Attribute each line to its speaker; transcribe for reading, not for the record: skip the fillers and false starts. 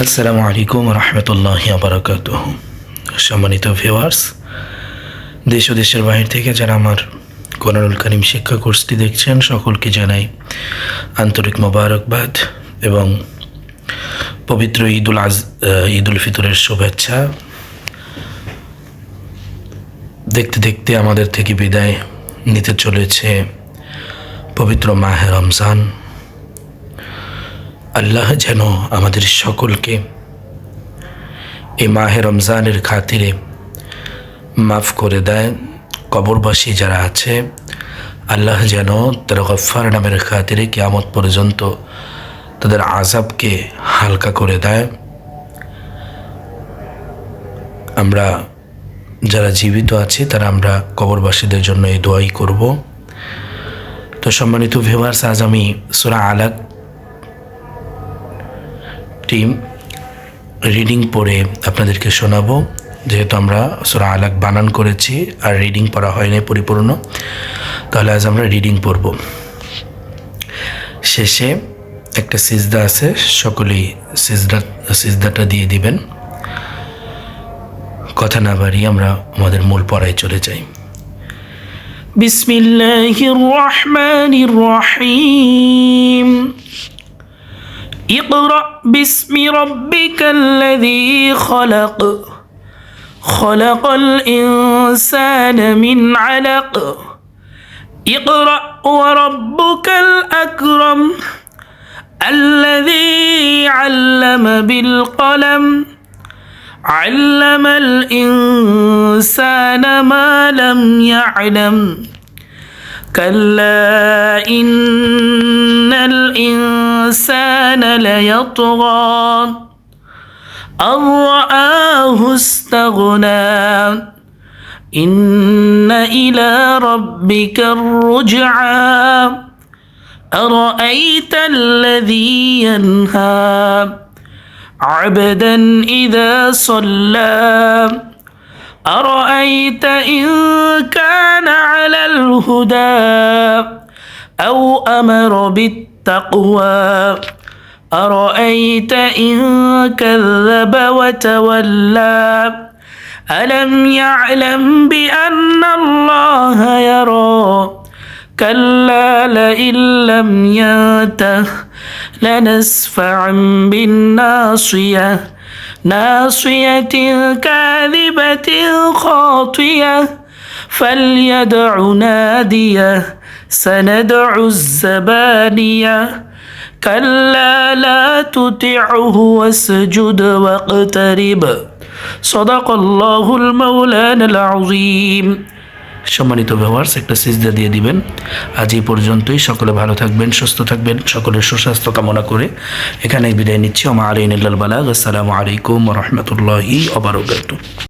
Speaker 1: আসসালামু আলাইকুম রহমতুল্লাহি ওয়া বারাকাতুহু। সম্মানিত ভিউয়ার্স, দেশ ও দেশের বাহির থেকে যারা আমার কোরআনুল কারীম শিক্ষা কোর্সটি দেখছেন, সকলকে জানাই আন্তরিক মোবারকবাদ এবং পবিত্র ঈদুল ফিতরের শুভেচ্ছা। দেখতে দেখতে আমাদের থেকে বিদায় নিতে চলেছে পবিত্র মাহে রমজান। আল্লাহ যেন আমাদের সকলকে এই মাহে রমজানের খাতিরে মাফ করে দেয়। কবরবাসী যারা আছে, আল্লাহ যেন তার গফফার নামের খাতিরে কিয়ামত পর্যন্ত তাদের আযাবকে হালকা করে দেয়। আমরা যারা জীবিত আছি তারা আমরা কবরবাসীদের জন্য এই দোয়াই করব। তো সম্মানিত ভিউয়ার্স, আজ আমি সূরা আলাক টিম রিডিং পড়ে আপনাদেরকে শোনাবো। যেহেতু আমরা সূরা আলাক বানান করেছি আর রিডিং পড়া হয়নি পরিপূর্ণ, তাহলে আজ আমরা রিডিং পড়ব। শেষে একটা সিজদা আছে, সকলেই সিজদাটা দিয়ে দিবেন। কথা না বাড়িয়ে আমরা আমাদের মূল পড়ায় চলে যাই। বিসমিল্লাহির রহমানির রহিম। اقرأ باسم ربك الذي خلق خلق الإنسان من علق اقرأ وربك الأكرم الذي علم بالقلم علم الإنسان ما لم يعلم كلا إن الإنسان ليطغى أن رآه استغنى إن إلى ربك الرجعى أرأيت الذي ينهى عبدا إذا صلى أرأيت إن كان على الهدى أو أمر بالتقوى أرأيت إن كذب وتولى ألم يعلم بأن الله يرى كلا لئن لم ينته لنسفعا بالناصية ناصية كاذبة خاطية فليدع ناديه سندع الزبانية كلا لا تطعه واسجد واقترب صدق الله المولانا العظيم। সম্মানিত ভিউয়ার্স, একটা সিজদা দিয়ে দিবেন। আজ এই পর্যন্তই। সকলে ভালো থাকবেন, সুস্থ থাকবেন, সকলের সুস্বাস্থ্য কামনা করে এখানে বিদায় নিচ্ছি। ওয়া মা আলাইনা ইল্লাল বালাগ। আসসালামু আলাইকুম ওয়া রাহমাতুল্লাহি ওয়া বারাকাতুহু।